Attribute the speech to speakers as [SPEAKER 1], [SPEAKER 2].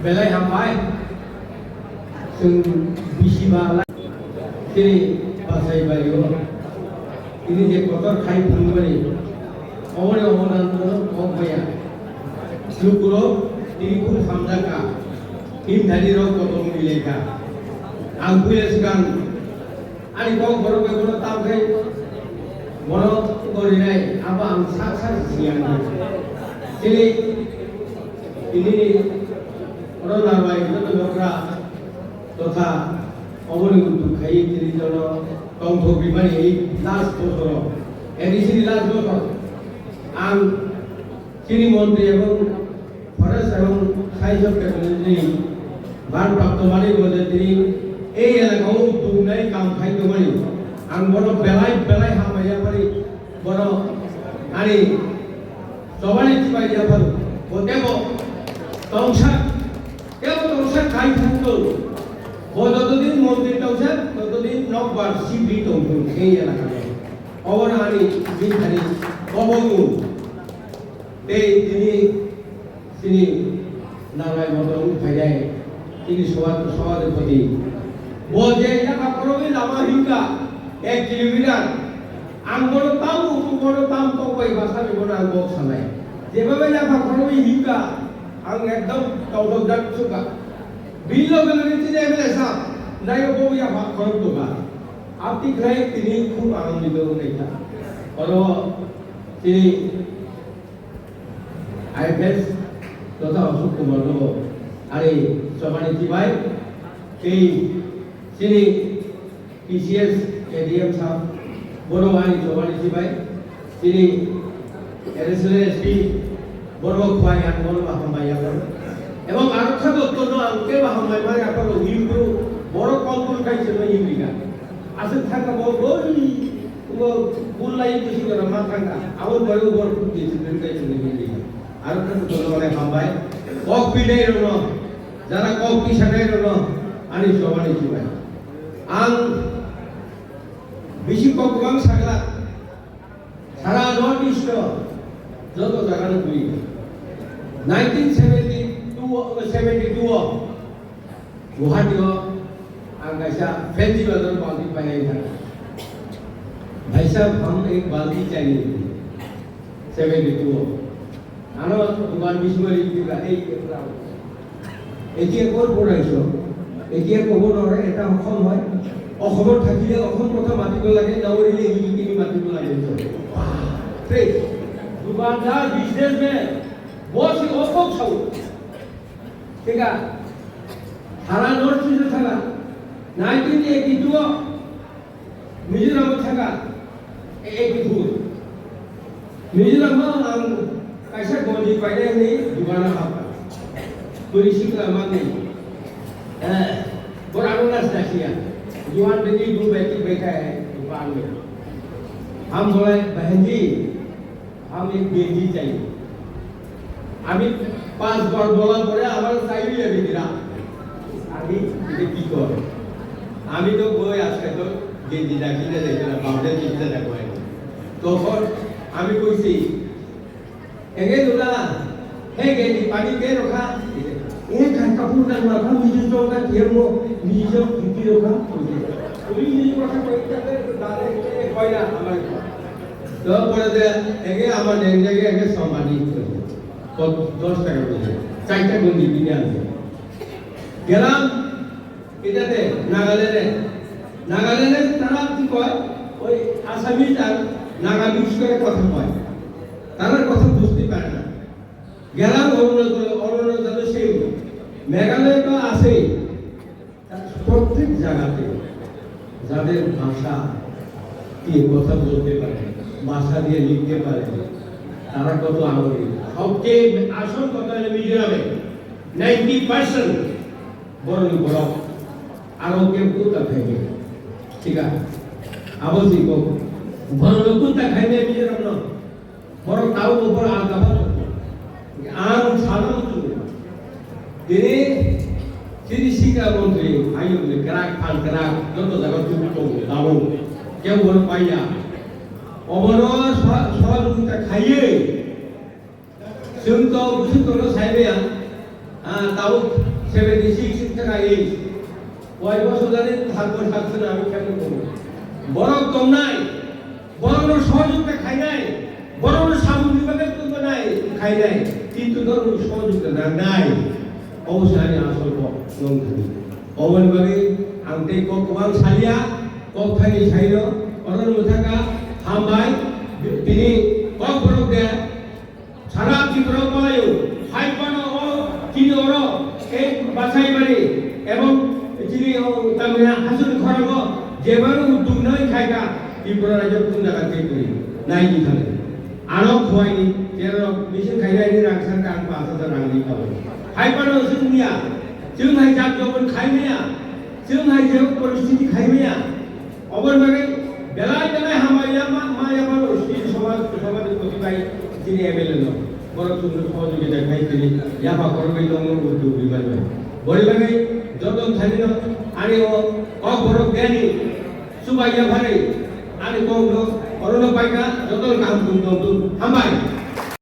[SPEAKER 1] बेलाय हामबाय जों बिसिबा जेरै बासायबायो ini je kotor khai phangmani awore amonando kobaya lukuro ini pun samjaka tim dhari ro kotom mileka angpuile sekan ani kok boro boro tam khai boro kori nai apa ang sak siang ini ini orang lain itu dokra totha awore untuk khai ini jono tonggo bimani ini last bosoro edisi last bosoro ang sini monte এবং forest এবং সাইজব technology বার প্রাপ্তমানি বলে তিনি এই এলাকাও উদ্যোগ নাই কাম খাইতে পারি আং বড় বেলাই হামাইয়া পারি বড় আনি সবাই চিপাইয়া পারো বদেব তংসা খাই থাকতো যতদিন মন্দির তংসা ততদিন নকবার শিবলি তংসা এই এলাকায় অবনানি বিধানি অবগু এই তিনি নারায় মতন ভাইয়াই তিনি সমাজের প্রতি বলছে এলাকা করবে লামা হিংকা 1 কিলোমিটার আঙ্গর তাম উপগর তাম কই ভাষা বিবরণ আঙ্গ সানাই যেভাবে এলাকা করবে হিংকা আং একদম তৌদক দাক সুকা বিলো গেলে তিনি এমএলএ নাই বইয়া ভাগ করব তোবা আপনি গ্রাই তিনি খুব আনন্দিত হইতা আর তিনি আইএফএস তথা অশোক কুমার দেব আর এই সমানিতি ভাই এই তিনি পিসিএস এডিএম সাহেব বড় ভাই সমানিতি ভাই তিনি এসএসপি বড় ভাই আর বড় হামাই এবং আরক্ষা দপ্তর আঙ্কে হামাই মানে আপনার ইউরো বড় কল্পনা খাইছিল ইউরিকা আসে থাকা বই বুল্লাই বেশি করে মা থাকা আবার বড় বড় দিয়েছিল খাইছিল ইউরিকা আরক্ষা দপ্তর মানে হামাই কক পিডাই রনো যারা কক পিছানাই রনো আনি সমানিতি ভাই আং বেশি ককবাং সাগলা সারা নর্থ ইস্ট যত জায়গায় ঘুরি 1972 गुवाहाटीयाव आं कैसा फैंसी बाजार बाल्टी बनाई था भाई साहब हम एक बाल्टी चाहिए 72 आनो दुकान बिस्मरी का एक এতিয়া কোন পড়াইছো এতিয়া কব নৰে এটা অসম হয় অসমত থাকিলে অসম কথা মাতিব লাগে নৱৰিলে হিলি মাতিব লাগে ঠিক दुकानदार बिजनेस में बहुत सी ओपक छौ ठीक है सारा नॉर्थ ईस्ट था 1982 मिजोरम था 82 मिजोरम में कैसा गोली पाइले नहीं दुकान हापा कोई सिकला मांगे और अरुणाचल दासिया जुआन बेटी दो बेटी बैठा है दुकान में हम बोले बहन जी हम एक बेटी चाहिए আমি 5 বার বলার পরে আমার চাইলি আমি দিরা আমি এটা কি করে আমি তো বই আজকে তো গেঞ্জি ডাকিতে দেখলাম বাবলে চিন্তা দেখো তখন আমি কইছি এগে দুলা হে গেঞ্জি পানি কে রাখা এই কাপড় না রাখা নিজে চোখা থেমো নিজে ফিটি রাখা ওই নিজে কথা কইতে দাঁড়ে কইরা আমার তো পরে দে এগে আমার নেঙ্গে এগে সম্মানিত 10 টাকা করে চারটা গন্ডি কিনে আনছে গেলাম এটাতে নাগাল্যান্ডে তারা কি কয় ওই আসামি আর নাগা মিক্স করে কথা কয় তারা কথা বুঝতে পারে না গেলাম অরুণাচল সেই মেঘালয় তো আছে প্রত্যেক জায়গাতে যাদের ভাষা কি কথা বলতে পারে ভাষা দিয়ে লিখতে পারে তারা কত আগ্রহী সবচেয়ে আসল কথা হলো মিজোরামে 90% বড় বড় আরো কেউ কুত্তা খাইবে ঠিক আছে আবশ্যিক বড় কুত্তা খাইবে মিজোরাম না বড় তাও উপর আগাবা আর সাধারণ তিনি শিক্ষা মন্ত্রী আইন গ্রাহক ফান গ্রাহক যত জায়গা যুক্ত দাও কেউ বড় পাইয়া অবর সহযোগিতা খাইয়ে जोंथ' बुस्थुखौनो सायबाय आं दाउ 76 টাকা এই কয় বছর ধরে থাকবো থাকছে না আমি কেমন করবো বরং কম নাই বরং সহযোগিতা খাই নাই বরং সামুদ্রিক বিভাগের কিন্তু নাই খাই নাই কিন্তু ধরুন সহযোগিতা নাই অবশ্যই আসল নং থাকি অবন বাগে आंते को गोबां सालिया कक थानि साइरो अरन मुथाका हामबाय तिनि कक बरक दे सारा त्रिपुरा बलायो हाइपानो ओ तिनि अरो ए बासाइबारि एवं तिनि तामिना हासुन खरागो जेबानो उद्योग नै खायगा त्रिपुरा राज्य पुंजागा केकरि नायनि थाङो आरो खवाइनि जेरो मिसिन खायनायनि रां सरकार 5000 रांनि खाबाय हाइपानो जोंनिया जोंहाय जाब जबन खायनाया जोंहाय जे परिस्थिति खायमाया अबन बागे बेलाय बेलाय हामाया माया बारो स्थिति समाज प्रतिबाय दिनै एमएलए न बर सुंद सहयोगिता खायतिनि याफा करबाय दङ उद्योग बिबार बरि बागे जतन थालिनो आरो क बरक देनि सुबाया भारे आरो को अरन पाइका जतन काम दङ हामबाय